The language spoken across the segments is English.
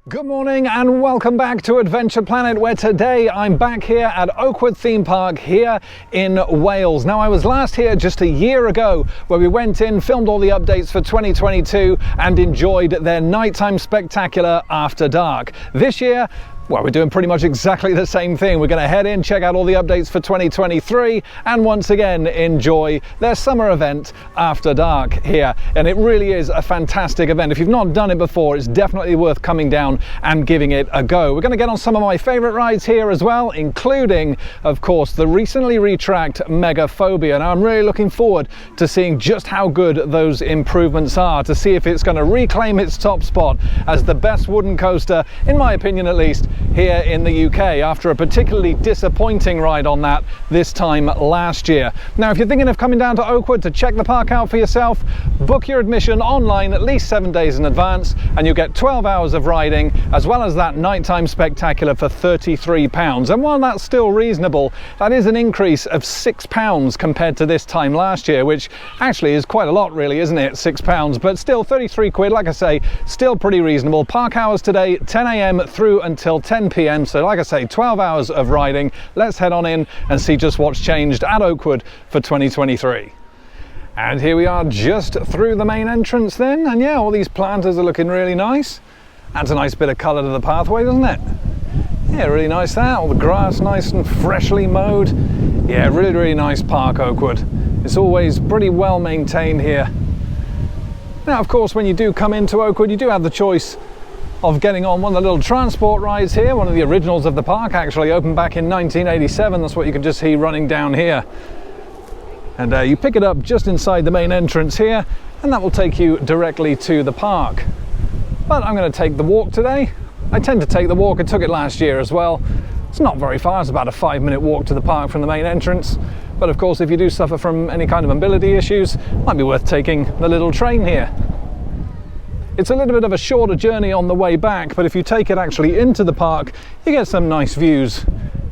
Good morning and welcome back to Adventure Planet, where today I'm back here at Oakwood Theme Park here in Wales. Now, I was last here just a year ago where we went in, filmed all the updates for 2022 and enjoyed their nighttime spectacular after dark. This year, well, we're doing pretty much exactly the same thing. We're going to head in, check out all the updates for 2023 and once again enjoy their summer event after dark here. And it really is a fantastic event. If you've not done it before, it's definitely worth coming down and giving it a go. We're going to get on some of my favorite rides here as well, including, of course, the recently retracked Megaphobia. Now, I'm really looking forward to seeing just how good those improvements are, to see if it's going to reclaim its top spot as the best wooden coaster, in my opinion at least, here in the UK, after a particularly disappointing ride on that this time last year. Now, if you're thinking of coming down to Oakwood to check the park out for yourself, book your admission online at least 7 days in advance and you'll get 12 hours of riding as well as that nighttime spectacular for £33. And while that's still reasonable, that is an increase of £6 compared to this time last year, which actually is quite a lot really, isn't it? £6, but still 33 quid, like I say, still pretty reasonable. Park hours today, 10 AM through until 10 PM, so like I say, 12 hours of riding. Let's head on in and see just what's changed at Oakwood for 2023. And here we are just through the main entrance then, and yeah, all these planters are looking really nice. Adds a nice bit of colour to the pathway, doesn't it? Yeah, really nice that, all the grass nice and freshly mowed. Yeah, really nice park, Oakwood. It's always pretty well maintained here. Now, of course, when you do come into Oakwood, you do have the choice of getting on one of the little transport rides here. One of the originals of the park actually opened back in 1987. That's what you can just see running down here. And you pick it up just inside the main entrance here, and that will take you directly to the park. But I'm going to take the walk today. I tend to take the walk. I took it last year as well. It's not very far. It's about a 5-minute walk to the park from the main entrance. But of course, if you do suffer from any kind of mobility issues, it might be worth taking the little train here. It's a little bit of a shorter journey on the way back, but if you take it actually into the park, you get some nice views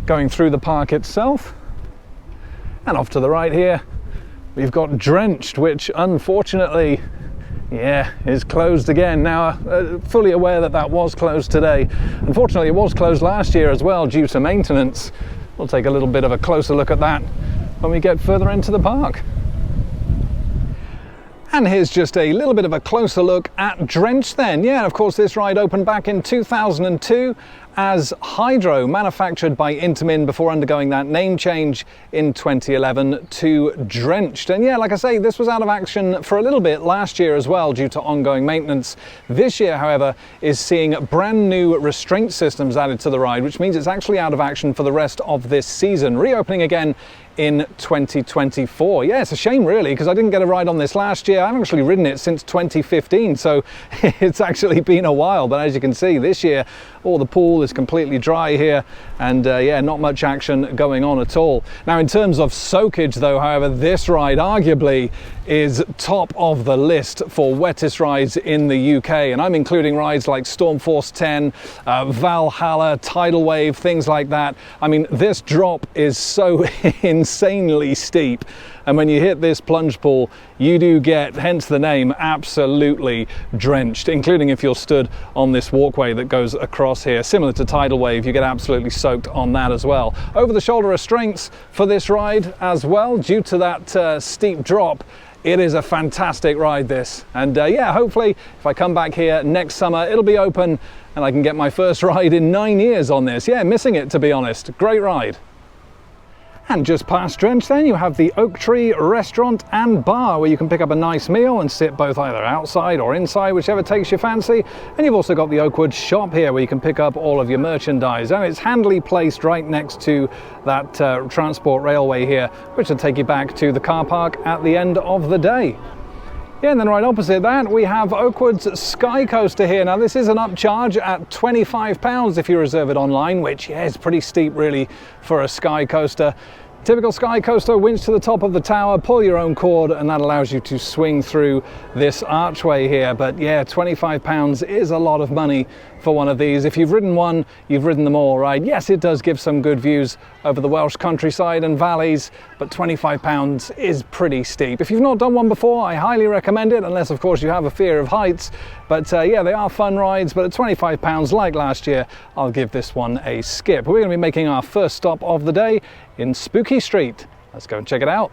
going through the park itself. And off to the right here, we've got Drenched, which unfortunately, yeah, is closed again. Now, fully aware that that was closed today. Unfortunately, it was closed last year as well due to maintenance. We'll take a little bit of a closer look at that when we get further into the park. And here's just a little bit of a closer look at Drenched then. Yeah, of course, this ride opened back in 2002 as Hydro, manufactured by Intamin before undergoing that name change in 2011 to Drenched. And yeah, like I say, this was out of action for a little bit last year as well due to ongoing maintenance. This year, however, is seeing brand new restraint systems added to the ride, which means it's actually out of action for the rest of this season, reopening again in 2024. Yeah, it's a shame really, because I didn't get a ride on this last year. I haven't actually ridden it since 2015, so it's actually been a while. But as you can see, this year, all the pool is completely dry here, and yeah, not much action going on at all. Now, in terms of soakage though, however, this ride arguably is top of the list for wettest rides in the UK, and I'm including rides like Stormforce 10, Valhalla, Tidal Wave, things like that. I mean, this drop is so insanely steep, and when you hit this plunge pool, you do get, hence the name, absolutely drenched, including if you're stood on this walkway that goes across here. Similar to Tidal Wave, you get absolutely soaked on that as well. Over the shoulder restraints for this ride as well, due to that steep drop. It is a fantastic ride, this, and yeah, hopefully if I come back here next summer, it'll be open and I can get my first ride in 9 years on this. Yeah, missing it, to be honest. Great ride. And just past Drenched then, you have the Oak Tree Restaurant and Bar, where you can pick up a nice meal and sit both either outside or inside, whichever takes your fancy. And you've also got the Oakwood Shop here, where you can pick up all of your merchandise. And it's handily placed right next to that transport railway here, which will take you back to the car park at the end of the day. Yeah, and then right opposite that, we have Oakwood's Sky Coaster here. Now, this is an upcharge at £25 if you reserve it online, which, yeah, is pretty steep really for a Sky Coaster. Typical Sky Coaster, winch to the top of the tower, pull your own cord, and that allows you to swing through this archway here. But yeah, £25 is a lot of money for one of these. If you've ridden one, you've ridden them all, right? Yes, it does give some good views over the Welsh countryside and valleys, but £25 is pretty steep. If you've not done one before, I highly recommend it, unless of course you have a fear of heights. But yeah, they are fun rides, but at £25, like last year, I'll give this one a skip. We're going to be making our first stop of the day in Spooky Street. Let's go and check it out.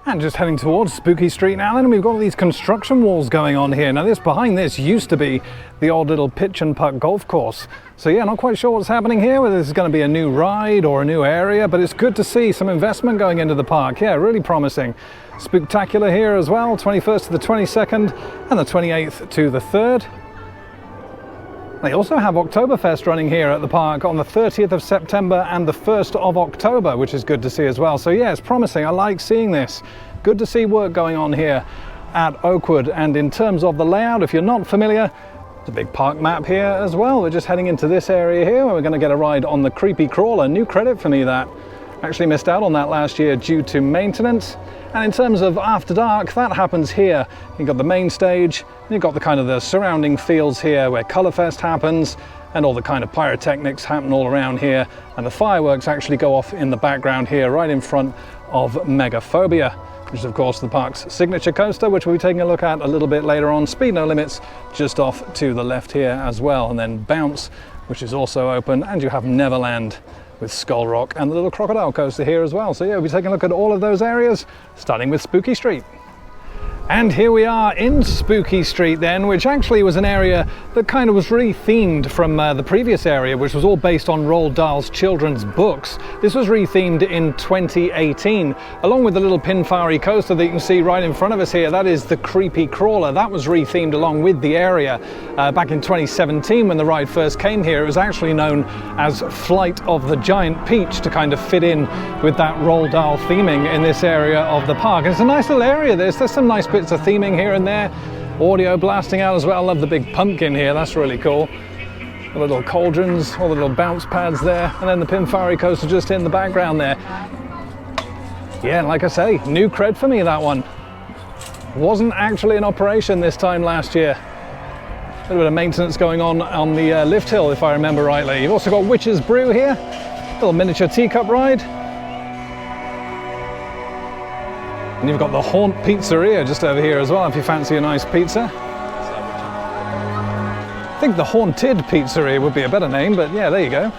And just heading towards Spooky Street now, then we've got all these construction walls going on here. Now behind this used to be the old little pitch and putt golf course. So yeah, not quite sure what's happening here, whether this is going to be a new ride or a new area, but it's good to see some investment going into the park. Yeah, really promising. Spooktacular here as well, 21st to the 22nd and the 28th to the 3rd. They also have Oktoberfest running here at the park on the 30th of September and the 1st of October, which is good to see as well. So yeah, it's promising. I like seeing this. Good to see work going on here at Oakwood. And in terms of the layout, if you're not familiar, there's a big park map here as well. We're just heading into this area here where we're going to get a ride on the Creepy Crawler. New credit for me that. Actually missed out on that last year due to maintenance. And in terms of After Dark, that happens here. You've got the main stage, and you've got the kind of the surrounding fields here where Colourfest happens, and all the kind of pyrotechnics happen all around here. And the fireworks actually go off in the background here, right in front of Megaphobia, which is of course the park's signature coaster, which we'll be taking a look at a little bit later on. Speed No Limits just off to the left here as well. And then Bounce, which is also open, and you have Neverland with Skull Rock and the little crocodile coaster here as well. So yeah, we'll be taking a look at all of those areas, starting with Spooky Street. And here we are in Spooky Street then, which actually was an area that kind of was re-themed from the previous area, which was all based on Roald Dahl's children's books. This was re-themed in 2018, along with the little Pinfari coaster that you can see right in front of us here. That is the Creepy Crawler. That was re-themed along with the area. Back in 2017, when the ride first came here, it was actually known as Flight of the Giant Peach to kind of fit in with that Roald Dahl theming in this area of the park. And it's a nice little area. There's some nice bits of theming here and there, audio blasting out as well. I love the big pumpkin here, that's really cool. The little cauldrons, all the little bounce pads there, and then the Pinfari coaster just in the background there. Yeah, like I say, new cred for me, that one. Wasn't actually in operation this time last year. A little bit of maintenance going on the lift hill, if I remember rightly. You've also got Witch's Brew here, little miniature teacup ride. And you've got the Haunt Pizzeria just over here as well, if you fancy a nice pizza. I think the Haunted Pizzeria would be a better name, but yeah, there you go.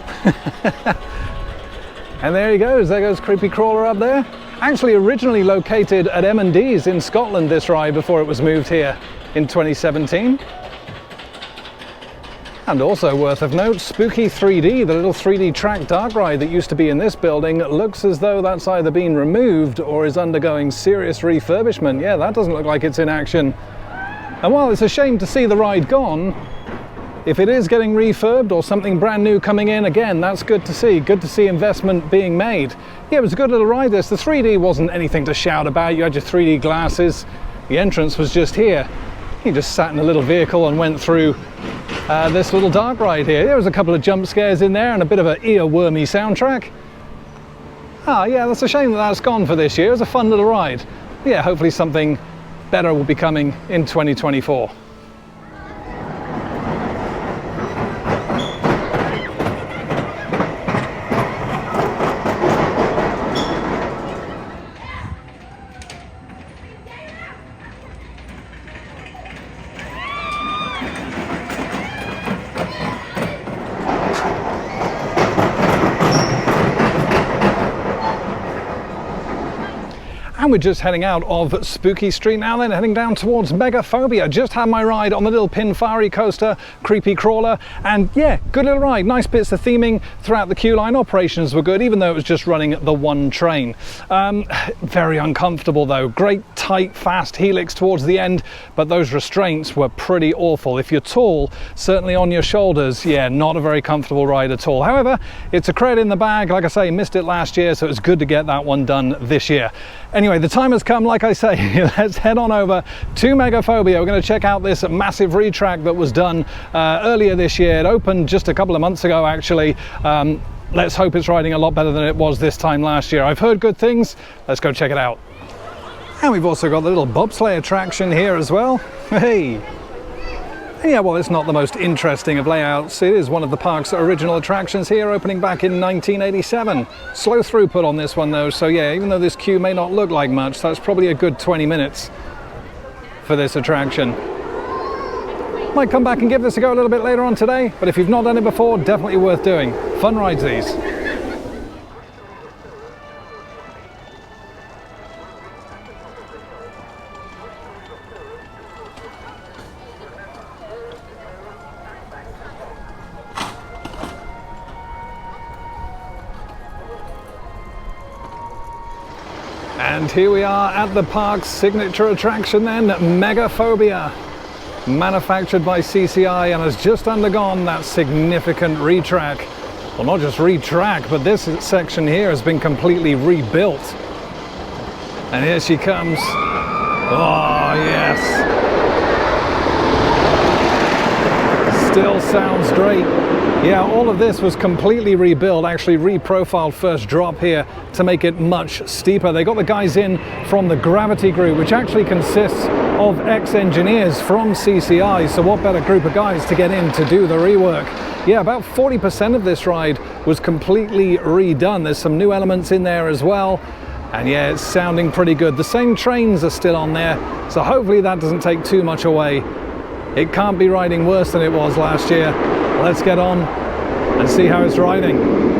And there he goes, there goes Creepy Crawler up there. Actually originally located at M&D's in Scotland, this ride, before it was moved here in 2017. And also worth of note, Spooky 3D, the little 3D track dark ride that used to be in this building, looks as though that's either been removed or is undergoing serious refurbishment. Yeah, that doesn't look like it's in action. And while it's a shame to see the ride gone, if it is getting refurbed or something brand new coming in, again, that's good to see. Good to see investment being made. Yeah, it was a good little ride this. The 3D wasn't anything to shout about. You had your 3D glasses. The entrance was just here. You just sat in a little vehicle and went through this little dark ride here. There was a couple of jump scares in there and a bit of an earwormy soundtrack. Ah, yeah, that's a shame that that's gone for this year. It was a fun little ride. Yeah, hopefully something better will be coming in 2024. And we're just heading out of Spooky Street now, then heading down towards Megaphobia. Just had my ride on the little Pinfari coaster, Creepy Crawler, and yeah, good little ride. Nice bits of theming throughout the queue line. Operations were good, even though it was just running the one train. Very uncomfortable though. Great tight, fast helix towards the end, but those restraints were pretty awful. If you're tall, certainly on your shoulders, yeah, not a very comfortable ride at all. However, it's a cred in the bag. Like I say, missed it last year, so it was good to get that one done this year. Anyway, the time has come, like I say, let's head on over to Megaphobia. We're going to check out this massive retrack that was done earlier this year. It opened just a couple of months ago, actually. let's hope it's riding a lot better than it was this time last year. I've heard good things. Let's go check it out. And we've also got the little bobsleigh attraction here as well. Hey! Yeah, well, it's not the most interesting of layouts. It is one of the park's original attractions here, opening back in 1987. Slow throughput on this one though, so yeah, even though this queue may not look like much, that's probably a good 20 minutes for this attraction. Might come back and give this a go a little bit later on today, but if you've not done it before, definitely worth doing. Fun rides these. And here we are at the park's signature attraction then, Megaphobia. Manufactured by CCI and has just undergone that significant retrack. Well, not just retrack, but this section here has been completely rebuilt. And here she comes. Oh, yes. Still sounds great. Yeah, all of this was completely rebuilt, actually reprofiled first drop here to make it much steeper. They got the guys in from the Gravity group, which actually consists of ex-engineers from CCI, so what better group of guys to get in to do the rework. Yeah, about 40% of this ride was completely redone. There's some new elements in there as well, and yeah, it's sounding pretty good. The same trains are still on there, so hopefully that doesn't take too much away. It can't be riding worse than it was last year. Let's get on and see how it's riding.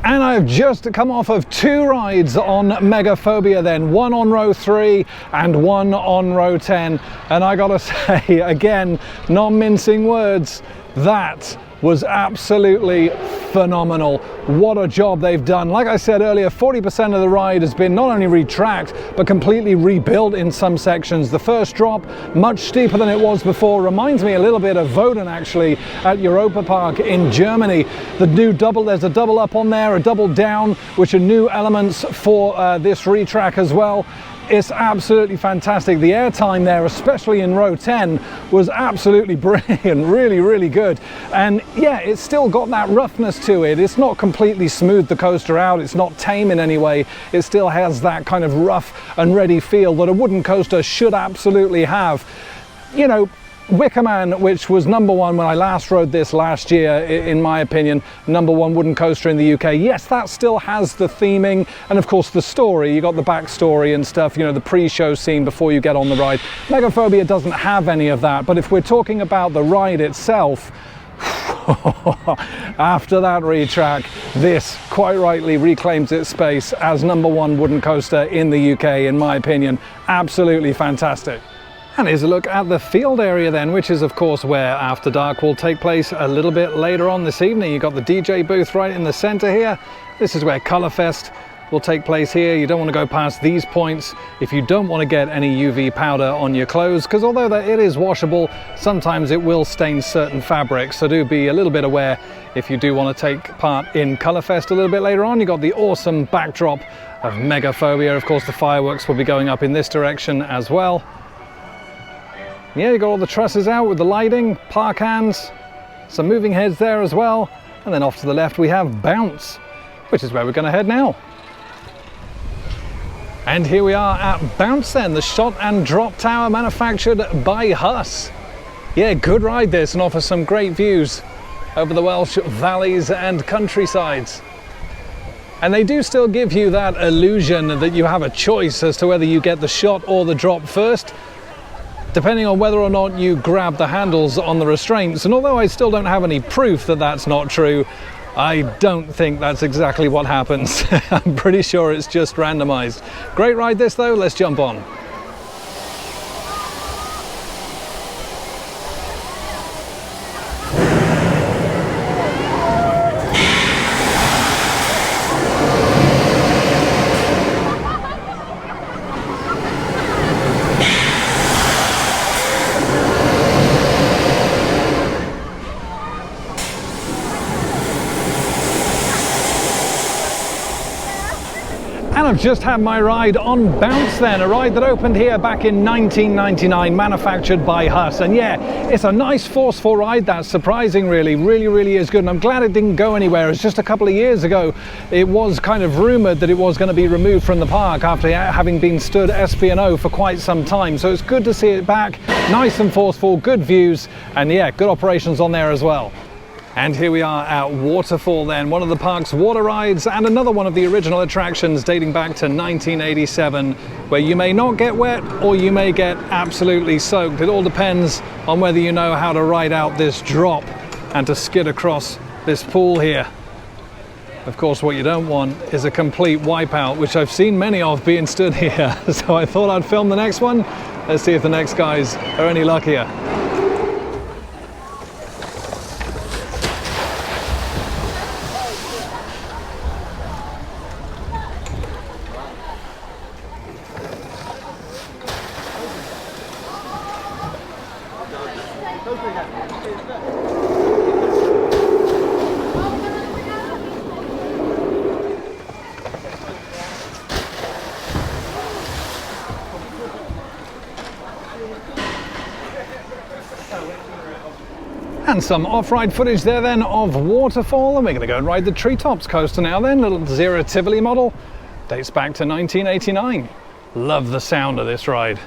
And I've just come off of 2 rides on Megaphobia then, one on row 3 and one on row 10. And I gotta say, again, not mincing words, that was absolutely phenomenal. What a job they've done. Like I said earlier, 40% of the ride has been not only retracked, but completely rebuilt in some sections. The first drop, much steeper than it was before, reminds me a little bit of Woden actually at Europa Park in Germany. The new double, there's a double up on there, a double down, which are new elements for this retrack as well. It's absolutely fantastic. The airtime there, especially in row 10, was absolutely brilliant, really, really good. And yeah, it's still got that roughness to it. It's not completely smoothed the coaster out. It's not tame in any way. It still has that kind of rough and ready feel that a wooden coaster should absolutely have. You know, Wickerman, which was #1 when I last rode this last year, in my opinion, #1 wooden coaster in the UK. Yes, that still has the theming and of course the story. You got the backstory and stuff, you know, the pre-show scene before you get on the ride. Megaphobia doesn't have any of that, but if we're talking about the ride itself, after that retrack, this quite rightly reclaims its space as #1 wooden coaster in the UK, in my opinion. Absolutely fantastic. And here's a look at the field area then, which is of course where After Dark will take place a little bit later on this evening. You've got the DJ booth right in the center here. This is where Colourfest will take place here. You don't want to go past these points if you don't want to get any UV powder on your clothes, because although it is washable, sometimes it will stain certain fabrics, so do be a little bit aware if you do want to take part in Colourfest a little bit later on. You've got the awesome backdrop of Megaphobia. Of course, the fireworks will be going up in this direction as well. Yeah, you got all the trusses out with the lighting, park hands, some moving heads there as well. And then off to the left we have Bounce, which is where we're going to head now. And here we are at Bounce then, the shot and drop tower manufactured by Huss. Yeah, good ride this, and offers some great views over the Welsh valleys and countrysides. And they do still give you that illusion that you have a choice as to whether you get the shot or the drop first, depending on whether or not you grab the handles on the restraints. And although I still don't have any proof that that's not true, I don't think that's exactly what happens. I'm pretty sure it's just randomized. Great ride this though, let's jump on. And I've just had my ride on Bounce then, a ride that opened here back in 1999, manufactured by Huss. And yeah, it's a nice forceful ride, that's surprising really, really is good. And I'm glad it didn't go anywhere. It's just a couple of years ago, it was kind of rumoured that it was going to be removed from the park after having been stood SP&O for quite some time. So it's good to see it back, nice and forceful, good views, and yeah, good operations on there as well. And here we are at Waterfall then, one of the park's water rides and another one of the original attractions dating back to 1987, where you may not get wet or you may get absolutely soaked. It all depends on whether you know how to ride out this drop and to skid across this pool here. Of course, what you don't want is a complete wipeout, which I've seen many of being stood here. So I thought I'd film the next one. Let's see if the next guys are any luckier. And some off-ride footage there then of Waterfall, and we're going to go and ride the Treetops coaster now then, little Zero Tivoli model, dates back to 1989. Love the sound of this ride.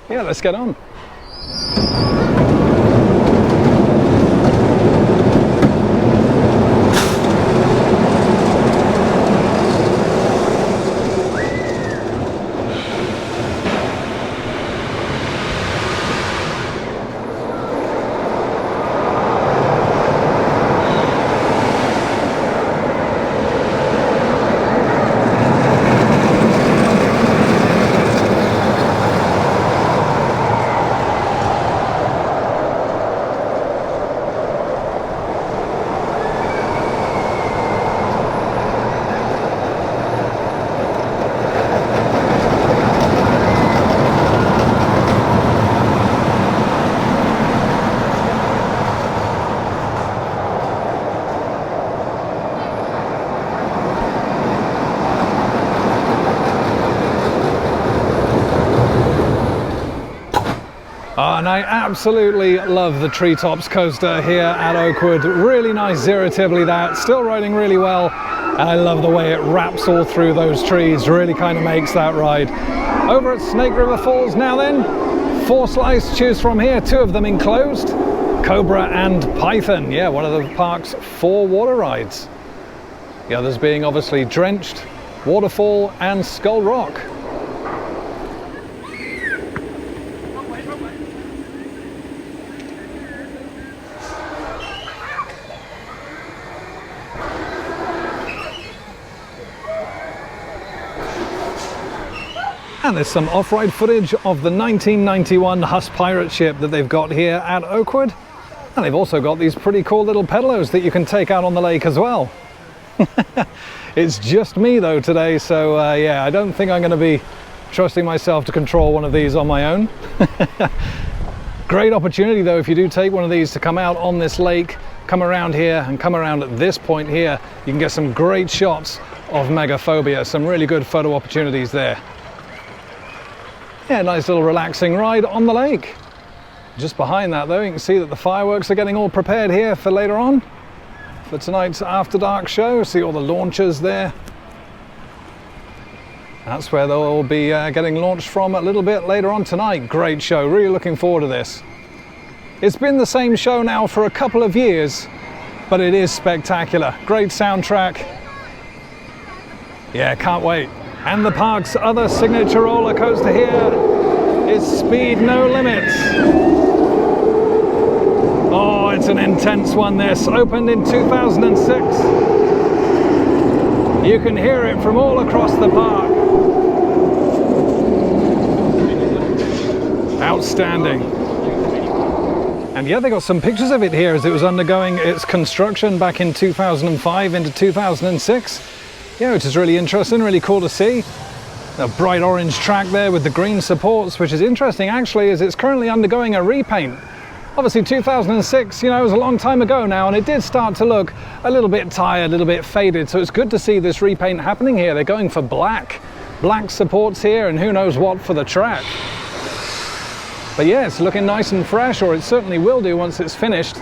Yeah, let's get on. And I absolutely love the Treetops coaster here at Oakwood. Really nice Zero Tivoli that, still riding really well. And I love the way it wraps all through those trees, really kind of makes that ride. Over at Snake River Falls now then, 4 slice, choose from here, 2 of them enclosed. Cobra and Python, yeah, one of the park's 4 water rides. The others being obviously Drenched, Waterfall and Skull Rock. And there's some off-ride footage of the 1991 Huss pirate ship that they've got here at Oakwood. And they've also got these pretty cool little pedalos that you can take out on the lake as well. It's just me though today, so yeah, I don't think I'm going to be trusting myself to control one of these on my own. Great opportunity though, if you do take one of these, to come out on this lake, come around here and come around at this point here. You can get some great shots of Megaphobia, some really good photo opportunities there. Yeah, nice little relaxing ride on the lake. Just behind that though, you can see that the fireworks are getting all prepared here for later on, for tonight's After Dark show. See all the launchers there. That's where they'll all be getting launched from a little bit later on tonight. Great show, really looking forward to this. It's been the same show now for a couple of years, but it is spectacular. Great soundtrack. Yeah, can't wait. And the park's other signature roller coaster here is Speed No Limits. Oh, Oh, it's an intense one, this. Opened in 2006. You can hear it from all across the park. Outstanding. And yeah, they got some pictures of it here as it was undergoing its construction back in 2005 into 2006. Yeah, which is really interesting, really cool to see. A bright orange track there with the green supports, which is interesting actually, as it's currently undergoing a repaint. Obviously 2006, you know, it was a long time ago now, and it did start to look a little bit tired, a little bit faded, so it's good to see this repaint happening here. They're going for black supports here, and who knows what for the track. But yeah, it's looking nice and fresh, or it certainly will do once it's finished.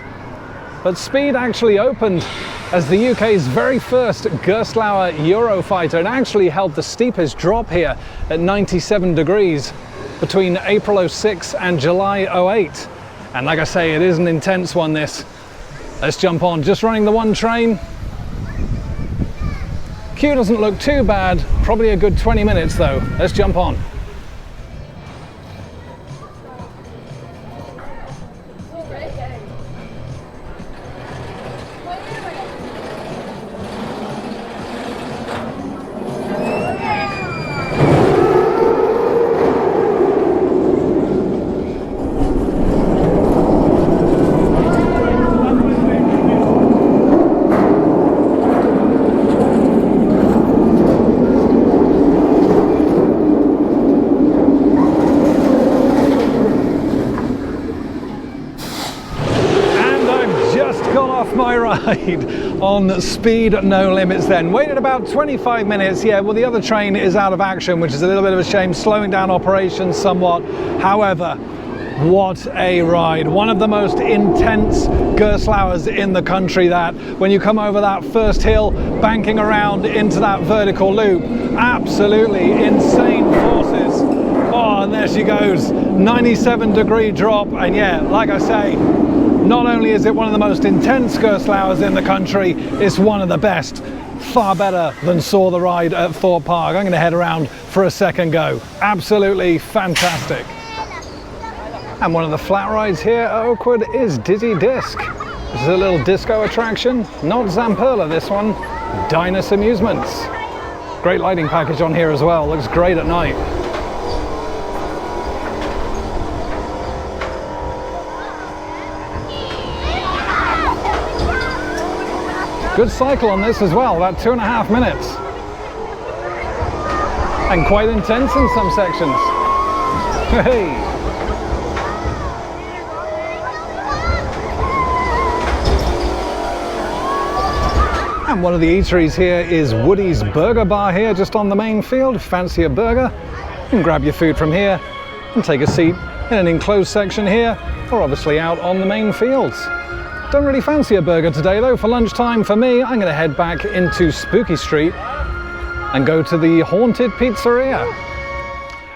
But Speed actually opened as the UK's very first Gerstlauer Eurofighter, and actually held the steepest drop here at 97 degrees between April 06 and July 08. And like I say, it is an intense one, this. Let's jump on. Just running the one train. Queue doesn't look too bad, probably a good 20 minutes though. Let's jump on. My ride on Speed No Limits then. Waited about 25 minutes. Yeah, well, the other train is out of action, which is a little bit of a shame, slowing down operations somewhat. However, what a ride. One of the most intense Gerstlauers in the country, that when you come over that first hill, banking around into that vertical loop. Absolutely insane forces. Oh, and there she goes. 97 degree drop. And yeah, like I say, not only is it one of the most intense Gerstlauers in the country, it's one of the best. Far better than Saw the Ride at Thorpe Park. I'm going to head around for a second go. Absolutely fantastic. And one of the flat rides here at Oakwood is Dizzy Disc. This is a little disco attraction. Not Zamperla, this one. Dinus Amusements. Great lighting package on here as well. Looks great at night. Good cycle on this as well, about 2.5 minutes. And quite intense in some sections. Hey! And one of the eateries here is Woody's Burger Bar here, just on the main field. Fancy a burger? You can grab your food from here and take a seat in an enclosed section here, or obviously out on the main fields. Don't really fancy a burger today though. For lunchtime for me, I'm going to head back into Spooky Street and go to the Haunted Pizzeria.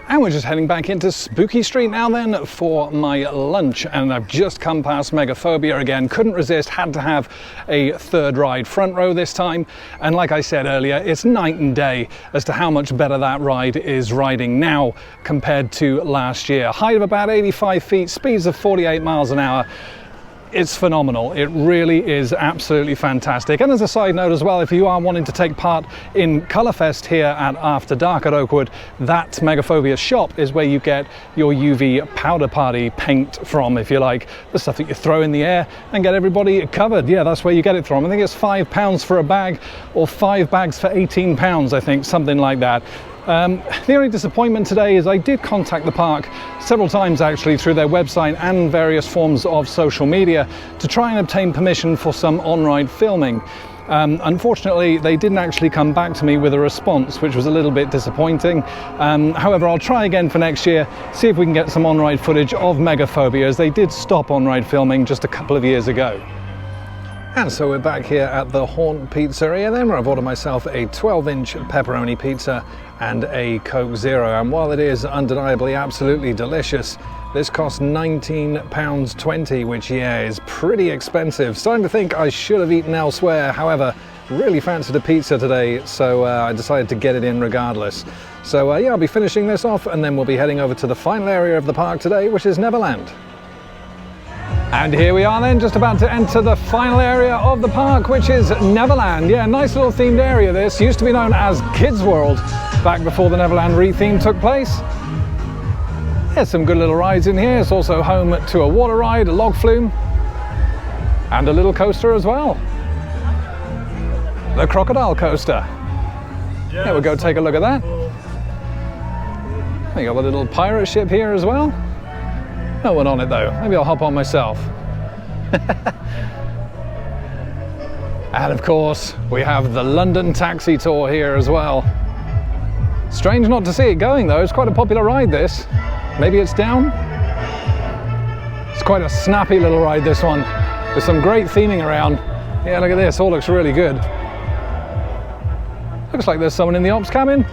And we're just heading back into Spooky Street now then for my lunch, and I've just come past Megaphobia again. Couldn't resist, had to have a third ride, front row this time. And like I said earlier, it's night and day as to how much better that ride is riding now compared to last year. Height of about 85 feet, speeds of 48 miles an hour. It's phenomenal. It really is absolutely fantastic. And as a side note as well, if you are wanting to take part in Colourfest here at After Dark at Oakwood, that Megaphobia shop is where you get your UV powder party paint from, if you like. The stuff that you throw in the air and get everybody covered. Yeah, that's where you get it from. I think it's £5 for a bag, or 5 bags for £18, I think, something like that. The only disappointment today is I did contact the park several times actually through their website and various forms of social media to try and obtain permission for some on-ride filming. Unfortunately, they didn't actually come back to me with a response, which was a little bit disappointing. However, I'll try again for next year, see if we can get some on-ride footage of Megaphobia, as they did stop on-ride filming just a couple of years ago. And so we're back here at the Haunt Pizzeria then, where I've ordered myself a 12-inch pepperoni pizza and a Coke Zero. And while it is undeniably absolutely delicious, this costs £19.20, which, yeah, is pretty expensive. Starting to think I should have eaten elsewhere. However, really fancied a pizza today, so I decided to get it in regardless. So yeah, I'll be finishing this off, and then we'll be heading over to the final area of the park today, which is Neverland. And here we are then, just about to enter the final area of the park, which is Neverland. Yeah, nice little themed area this. Used to be known as Kids World back before the Neverland retheme took place. There's some good little rides in here. It's also home to a water ride, a log flume, and a little coaster as well. The crocodile coaster. Yeah, we'll go take a look at that. You got the little pirate ship here as well. No one on it though. Maybe I'll hop on myself. And of course, we have the London taxi tour here as well. Strange not to see it going though. It's quite a popular ride this. Maybe it's down. It's quite a snappy little ride this one, with some great theming around. Yeah, look at this. All looks really good. Looks like there's someone in the ops cabin.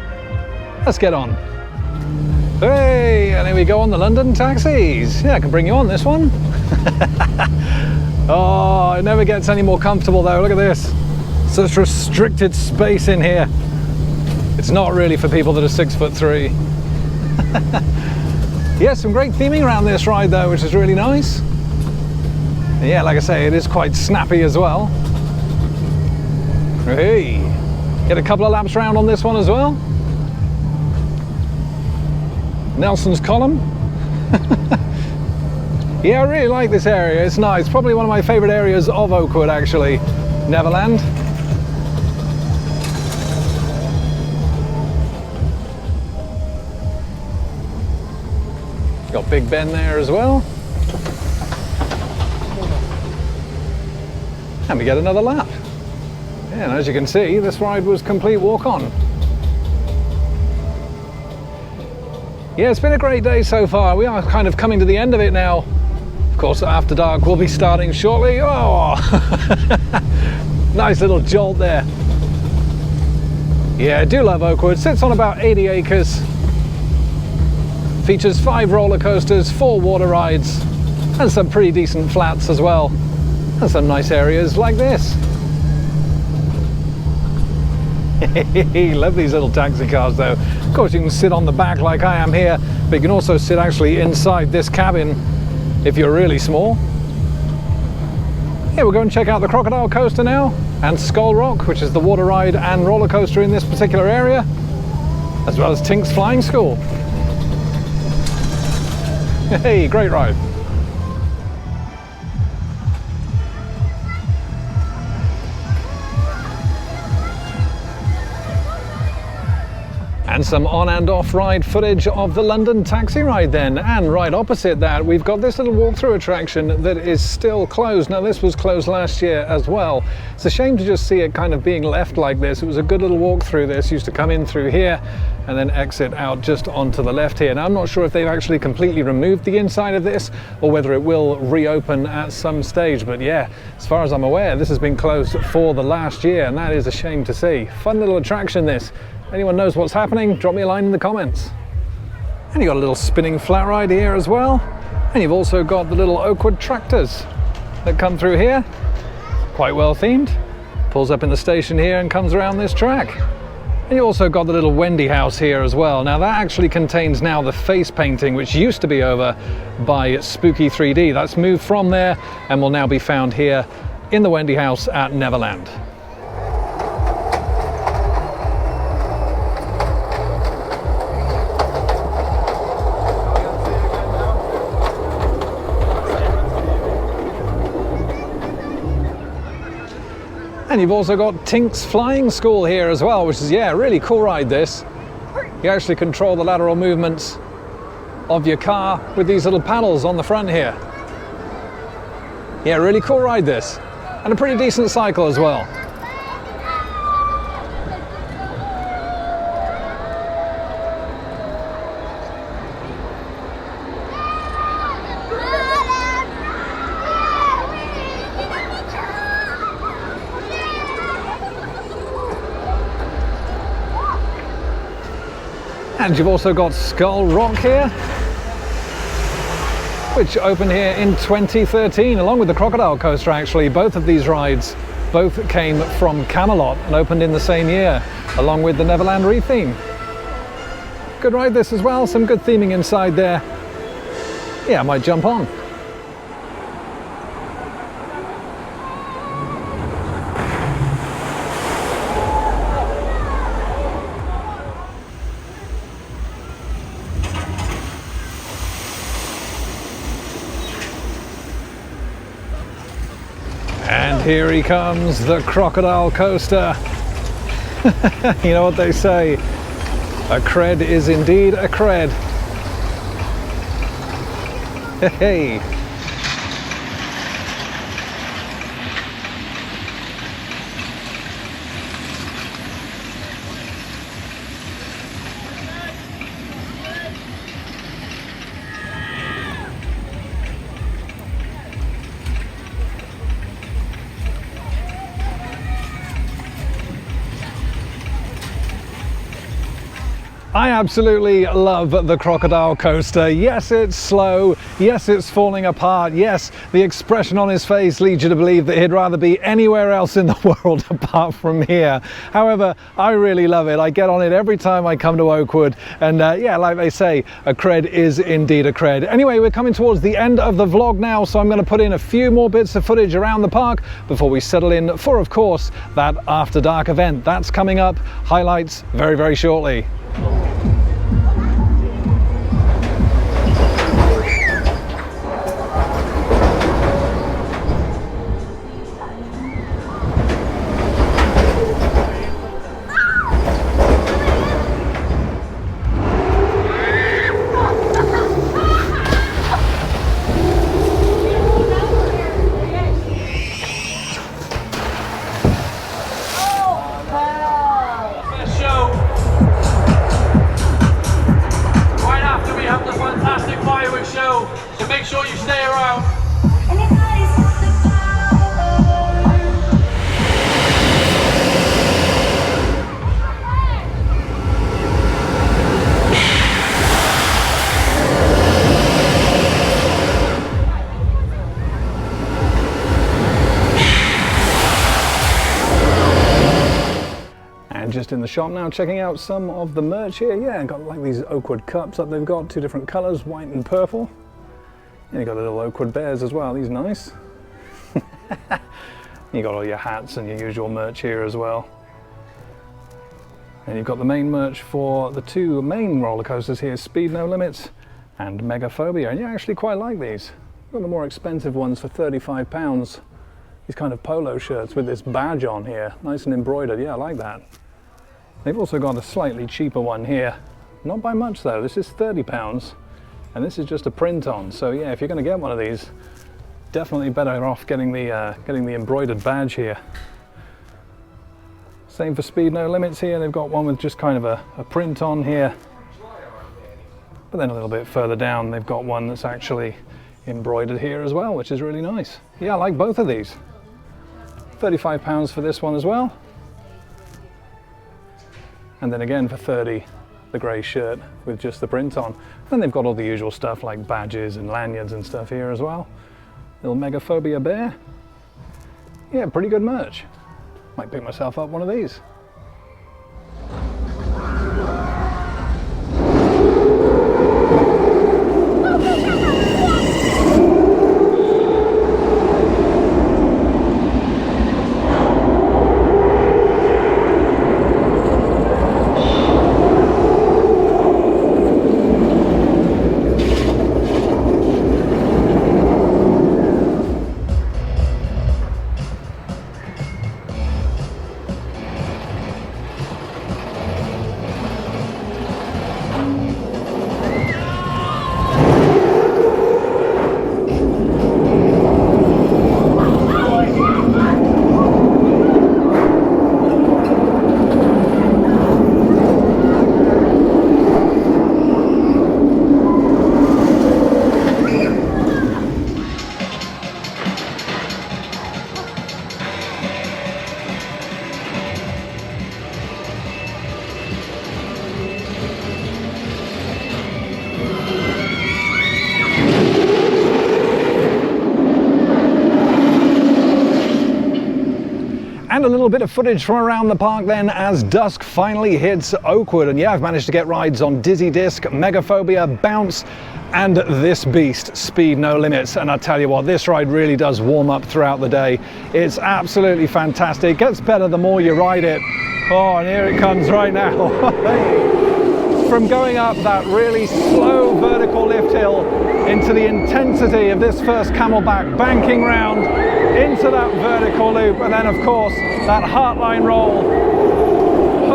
Let's get on. Hey, and here we go on the London taxis. Yeah, I can bring you on this one. Oh, it never gets any more comfortable though. Look at this. Such restricted space in here. It's not really for people that are 6'3". Yeah, some great theming around this ride though, which is really nice. And yeah, like I say, it is quite snappy as well. Hey, get a couple of laps around on this one as well. Nelson's Column. Yeah, I really like this area. It's nice. Probably one of my favorite areas of Oakwood actually, Neverland. Got Big Ben there as well. And we get another lap. Yeah, and as you can see, this ride was complete walk-on. Yeah, it's been a great day so far. We are kind of coming to the end of it now. Of course, After Dark will be starting shortly. Oh, nice little jolt there. Yeah, I do love Oakwood. Sits on about 80 acres. Features 5 roller coasters, 4 water rides, and some pretty decent flats as well. And some nice areas like this. Love these little taxi cars though. Of course you can sit on the back like I am here, but you can also sit actually inside this cabin if you're really small. Yeah, we'll go and check out the Crocodile Coaster now, and Skull Rock, which is the water ride and roller coaster in this particular area, as well as Tink's Flying School. Hey, great ride. And some on and off ride footage of the London taxi ride then. And right opposite that, we've got this little walkthrough attraction that is still closed. Now this was closed last year as well. It's a shame to just see it kind of being left like this. It was a good little walkthrough. This used to come in through here and then exit out just onto the left here. Now I'm not sure if they've actually completely removed the inside of this or whether it will reopen at some stage, but yeah, as far as I'm aware, this has been closed for the last year, and that is a shame to see. Fun little attraction this. Anyone knows what's happening, drop me a line in the comments. And you've got a little spinning flat ride here as well. And you've also got the little Oakwood tractors that come through here. Quite well themed. Pulls up in the station here and comes around this track. And you also got the little Wendy house here as well. Now that actually contains now the face painting, which used to be over by Spooky 3D. That's moved from there and will now be found here in the Wendy house at Neverland. And you've also got Tink's Flying School here as well, which is, yeah, a really cool ride this. You actually control the lateral movements of your car with these little paddles on the front here. Yeah, really cool ride this. And a pretty decent cycle as well. And you've also got Skull Rock here, which opened here in 2013, along with the Crocodile Coaster actually. Both of these rides both came from Camelot and opened in the same year, along with the Neverland retheme. Good ride this as well, some good theming inside there. Yeah, I might jump on. Here he comes, the crocodile coaster. You know what they say, a cred is indeed a cred. Hey. I absolutely love the crocodile coaster. Yes, it's slow. Yes, it's falling apart. Yes, the expression on his face leads you to believe that he'd rather be anywhere else in the world apart from here. However, I really love it. I get on it every time I come to Oakwood. And yeah, like they say, a cred is indeed a cred. Anyway, we're coming towards the end of the vlog now, so I'm going to put in a few more bits of footage around the park before we settle in for, of course, that After Dark event. That's coming up. Highlights very, very shortly. Just in the shop now, checking out some of the merch here. Yeah, got like these Oakwood cups that they've got, two different colors, white and purple. And you got the little Oakwood bears as well, these are nice. You got all your hats and your usual merch here as well. And you've got the main merch for the two main roller coasters here, Speed No Limits and Megaphobia. And you actually quite like these. Got the more expensive ones for £35. These kind of polo shirts with this badge on here, nice and embroidered. Yeah, I like that. They've also got a slightly cheaper one here. Not by much though, this is £30 and this is just a print on. So yeah, if you're going to get one of these, definitely better off getting the embroidered badge here. Same for Speed No Limits here, they've got one with just kind of a print on here. But then a little bit further down they've got one that's actually embroidered here as well, which is really nice. Yeah, I like both of these. £35 for this one as well. And then again for 30, the grey shirt with just the print on. Then they've got all the usual stuff like badges and lanyards and stuff here as well. Little Megaphobia bear. Yeah, pretty good merch. Might pick myself up one of these. And a little bit of footage from around the park then as dusk finally hits Oakwood. And yeah, I've managed to get rides on Dizzy Disc, Megaphobia, Bounce, and this beast, Speed No Limits. And I tell you what, this ride really does warm up throughout the day. It's absolutely fantastic. It gets better the more you ride it. Oh, and here it comes right now. From going up that really slow vertical lift hill into the intensity of this first camelback banking round into that vertical loop, and then of course that heartline roll.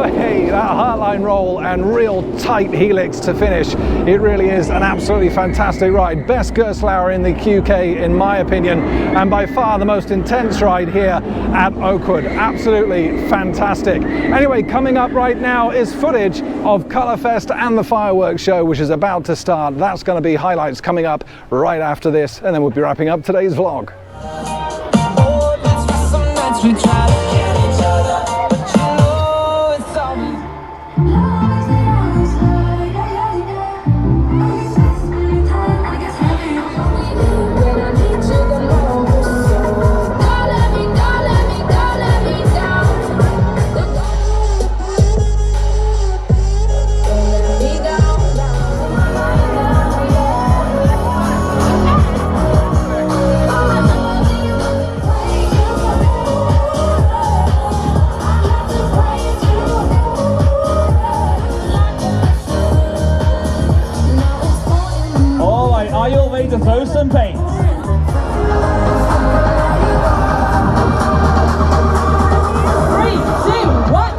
Hey, that heartline roll and real tight helix to finish. It really is an absolutely fantastic ride. Best Gerstlauer in the QK in my opinion, and by far the most intense ride here at Oakwood. Absolutely fantastic. Anyway, coming up right now is footage of Colourfest and the fireworks show, which is about to start. That's going to be highlights coming up right after this, and then we'll be wrapping up today's vlog. Are you all ready to throw some paint? 3, 2, 1.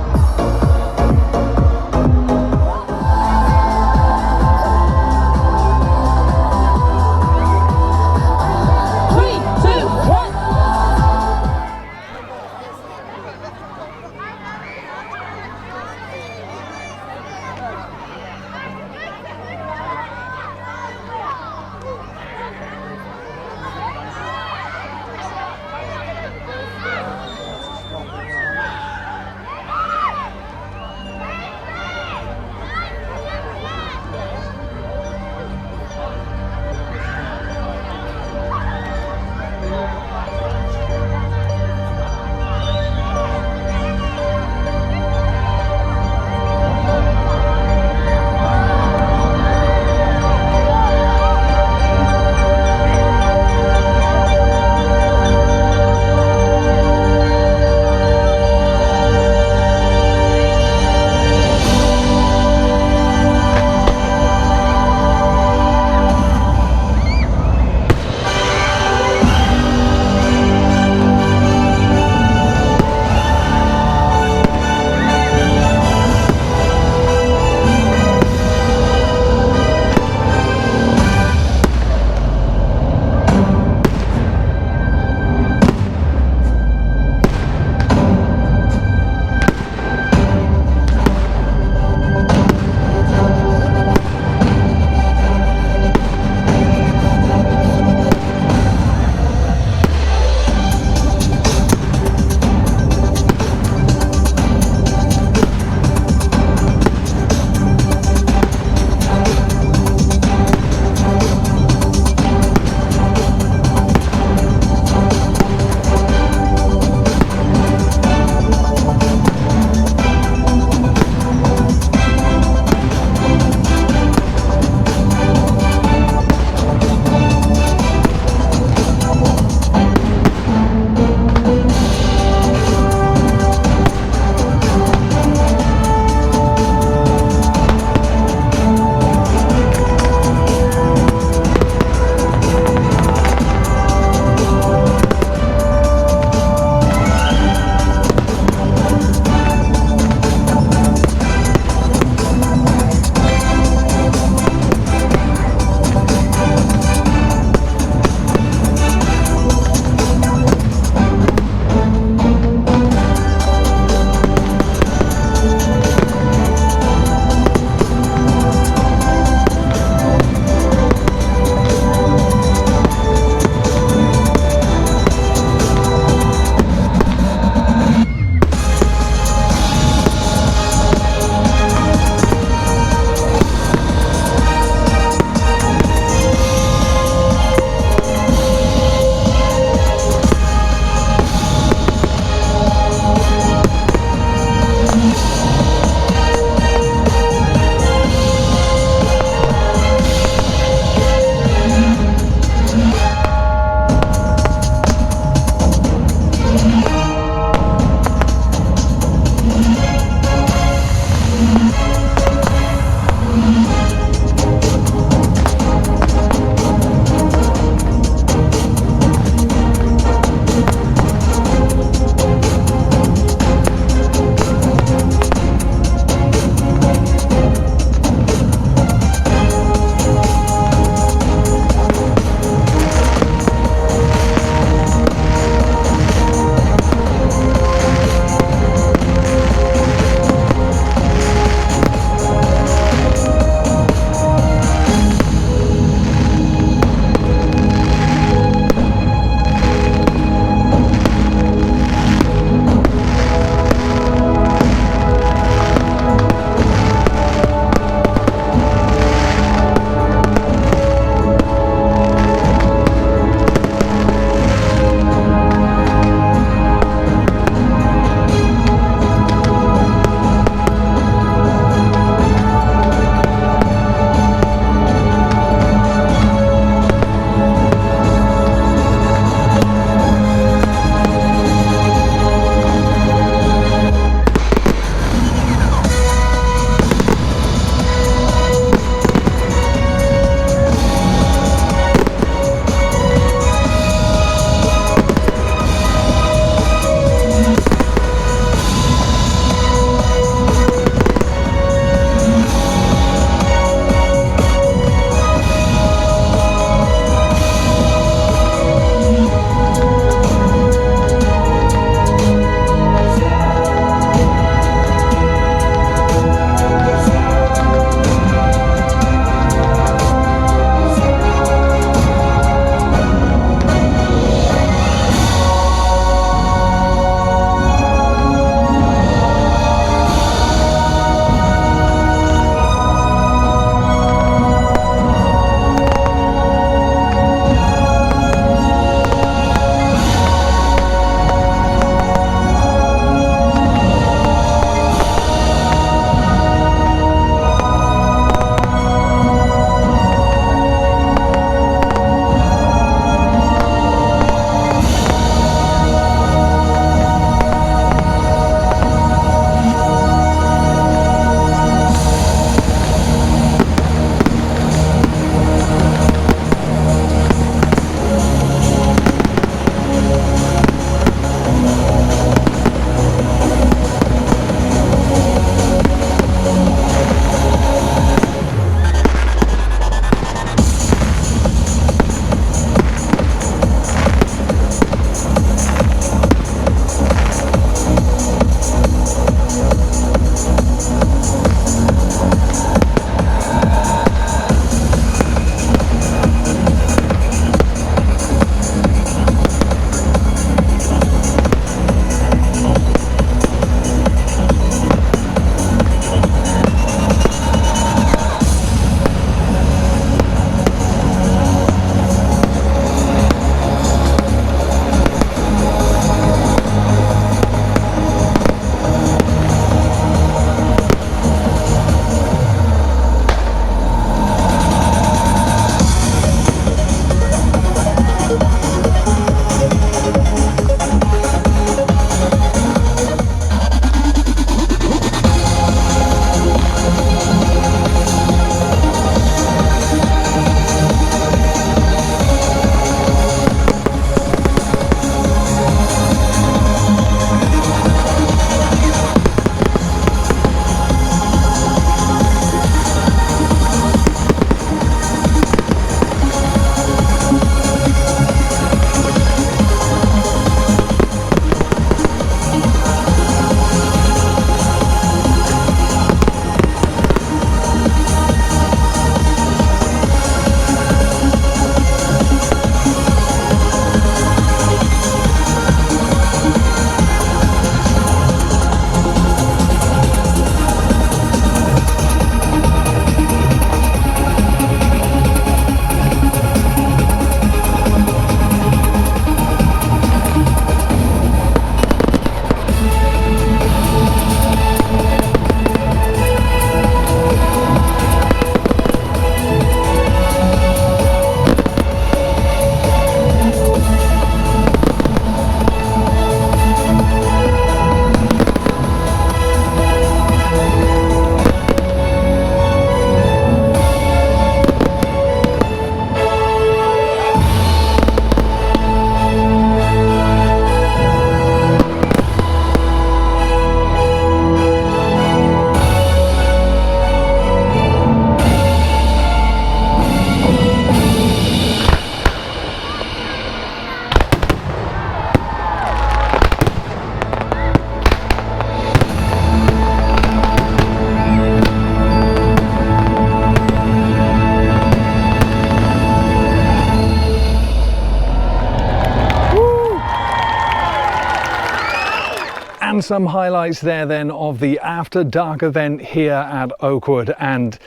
And some highlights there then of the After Dark event here at Oakwood. And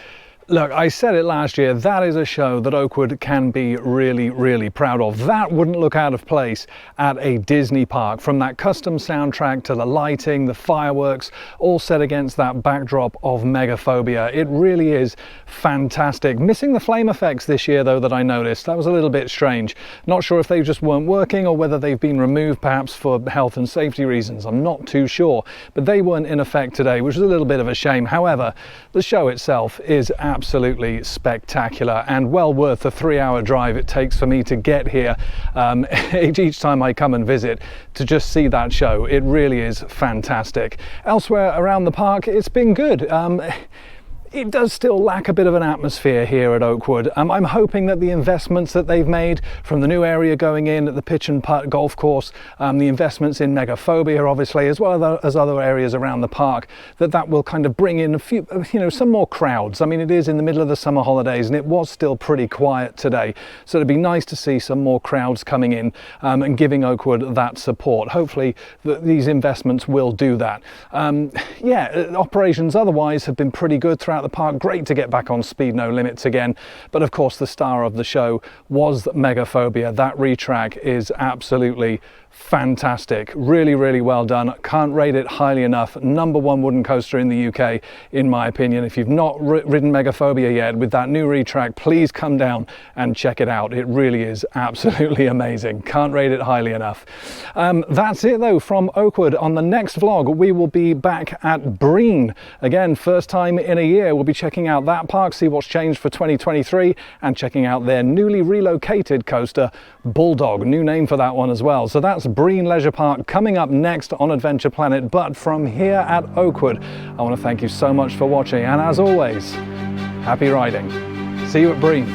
look, I said it last year, that is a show that Oakwood can be really, really proud of. That wouldn't look out of place at a Disney park. From that custom soundtrack to the lighting, the fireworks, all set against that backdrop of Megaphobia. It really is fantastic. Missing the flame effects this year though, that I noticed. That was a little bit strange. Not sure if they just weren't working or whether they've been removed perhaps for health and safety reasons. I'm not too sure, but they weren't in effect today, which is a little bit of a shame. However, the show itself is absolutely spectacular and well worth the 3-hour drive it takes for me to get here each time I come and visit to just see that show. It really is fantastic. Elsewhere around the park, it's been good. It does still lack a bit of an atmosphere here at Oakwood. I'm hoping that the investments that they've made from the new area going in at the pitch and putt golf course, the investments in Megaphobia obviously, as well as other areas around the park, that will kind of bring in a few, some more crowds. I mean, it is in the middle of the summer holidays and it was still pretty quiet today. So it'd be nice to see some more crowds coming in and giving Oakwood that support. Hopefully these investments will do that. Yeah, operations otherwise have been pretty good throughout the park. Great to get back on Speed No Limits again, but of course the star of the show was Megaphobia. That retrack is absolutely fantastic. Really, really well done. Can't rate it highly enough. #1 wooden coaster in the UK, in my opinion. If you've not ridden Megaphobia yet with that new retrack, please come down and check it out. It really is absolutely amazing. Can't rate it highly enough. That's it though from Oakwood. On the next vlog, we will be back at Breen. Again, first time in a year. We'll be checking out that park, see what's changed for 2023, and checking out their newly relocated coaster, Bulldog. New name for that one as well. So that's Breen Leisure Park coming up next on Adventure Planet. But from here at Oakwood, I want to thank you so much for watching, and as always, happy riding. See you at Breen.